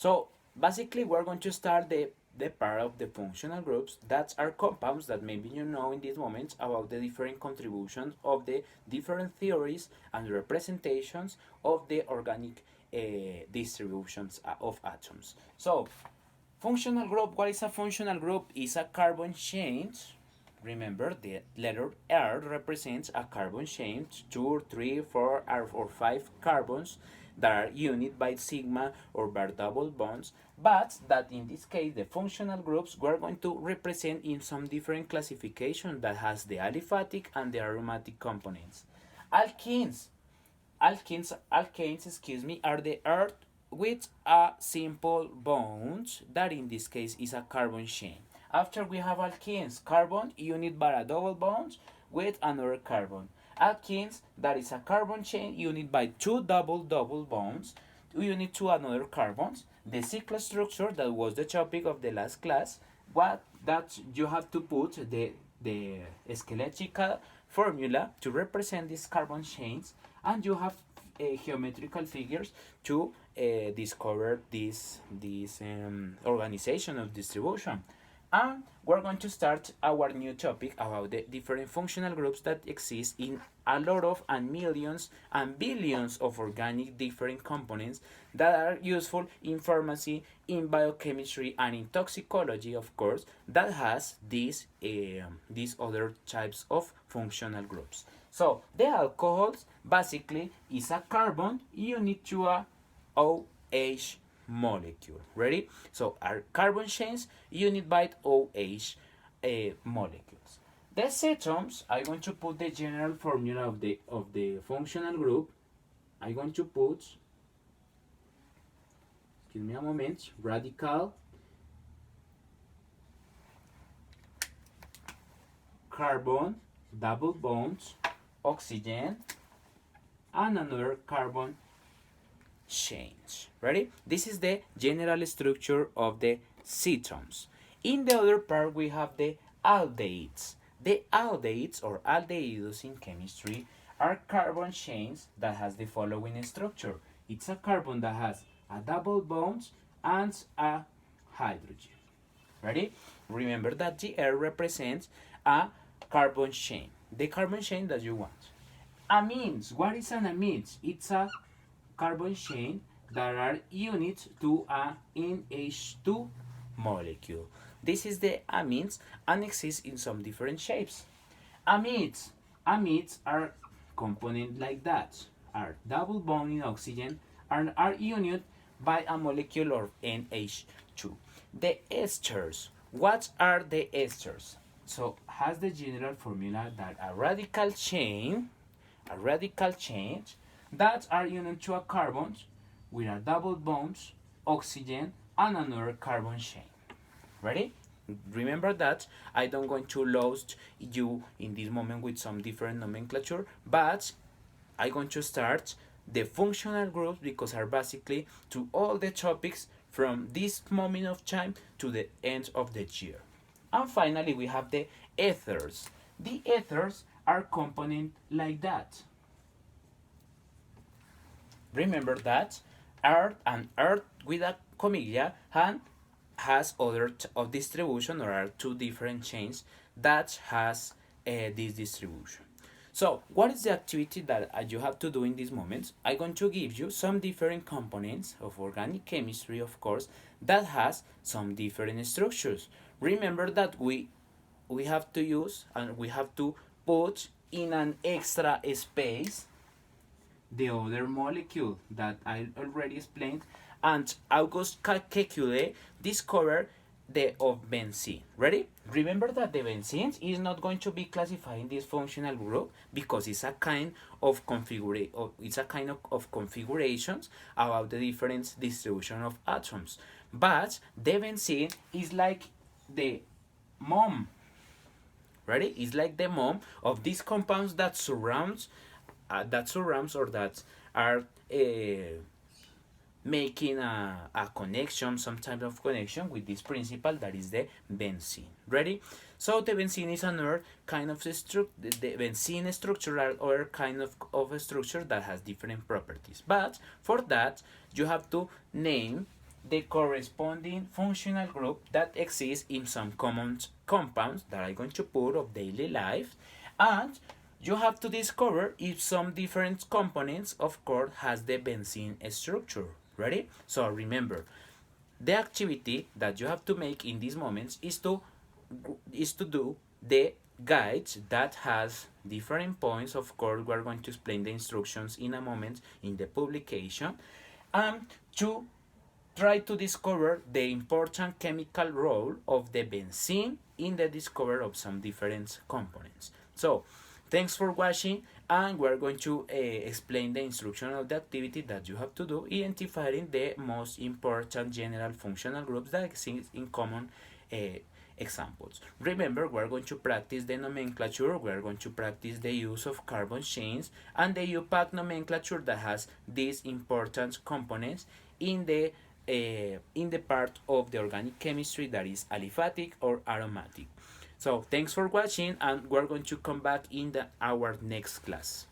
So basically we're going to start the part of the functional groups that are compounds that maybe you know in this moment about the different contributions of the different theories and representations of the organic distributions of atoms. So functional group, what is a functional group? Is a carbon chain. Remember, the letter R represents a carbon chain, 2, 3, 4, or 5 carbons that are united by sigma or by double bonds, but that in this case, the functional groups we're going to represent in some different classification that has the aliphatic and the aromatic components. Alkenes, alkanes, excuse me, are the earth with a simple bond that in this case is a carbon chain. After we have alkenes, carbon unit by a double bond with another carbon. Alkenes, that is a carbon chain unit by two double bonds unit to another carbons. The cyclo structure that was the topic of the last class, what that you have to put the skeletal formula to represent these carbon chains, and you have geometrical figures to discover this organization of distribution. And we're going to start our new topic about the different functional groups that exist in a lot of and millions and billions of organic different components that are useful in pharmacy, in biochemistry, and in toxicology, of course, that has these other types of functional groups. So the alcohols basically is a carbon unit to a OH molecule. Ready? So our carbon chains unit by OH molecules. The cetones, I'm going to put the general formula of the functional group. I'm going to put, give me a moment, radical carbon, double bonds, oxygen, and another carbon change. Ready? This is the general structure of the cetones. In the other part, we have the aldehydes. The aldehydes or aldehydes in chemistry are carbon chains that has the following structure. It's a carbon that has a double bond and a hydrogen. Ready? Remember that the R represents a carbon chain. The carbon chain that you want. Amines. What is an amines? It's a carbon chain that are units to a NH2 molecule. This is the amines and exists in some different shapes. Amides. Amides are components like that, are double bond in oxygen and are united by a molecule of NH2. The esters. What are the esters? So has the general formula that a radical change that are united to a carbon with a double bonds, oxygen, and another carbon chain. Ready? Remember that I don't going to lost you in this moment with some different nomenclature, but I'm going to start the functional groups because are basically to all the topics from this moment of time to the end of the year. And finally, we have the ethers. The ethers are components like that. Remember that Earth and Earth with a comilla and has other of distribution or are two different chains that has this distribution. So what is the activity that you have to do in this moment? I'm going to give you some different components of organic chemistry, of course, that has some different structures. Remember that we have to use and we have to put in an extra space the other molecule that I already explained, and August Kekule discovered the of benzene. Ready? Remember that the benzene is not going to be classified in this functional group because it's a kind of configurations about the different distribution of atoms. But the benzene is like the mom. Ready? It's like the mom of these compounds that surrounds or that are making a connection, some type of connection with this principle that is the benzene. Ready? So the benzene is another kind of structure. The benzene structure are other kind of a structure that has different properties. But for that, you have to name the corresponding functional group that exists in some common compounds that I'm going to put of daily life, and you have to discover if some different components of course has the benzene structure. Ready? So remember, the activity that you have to make in these moments is to do the guides that has different points. Of course, we are going to explain the instructions in a moment in the publication, and to try to discover the important chemical role of the benzene in the discovery of some different components. So, thanks for watching, and we're going to explain the instruction of the activity that you have to do, identifying the most important general functional groups that exist in common uh, examples. Remember, we're going to practice the nomenclature, we're going to practice the use of carbon chains and the UPAC nomenclature that has these important components in the part of the organic chemistry that is aliphatic or aromatic. So thanks for watching, and we're going to come back in our next class.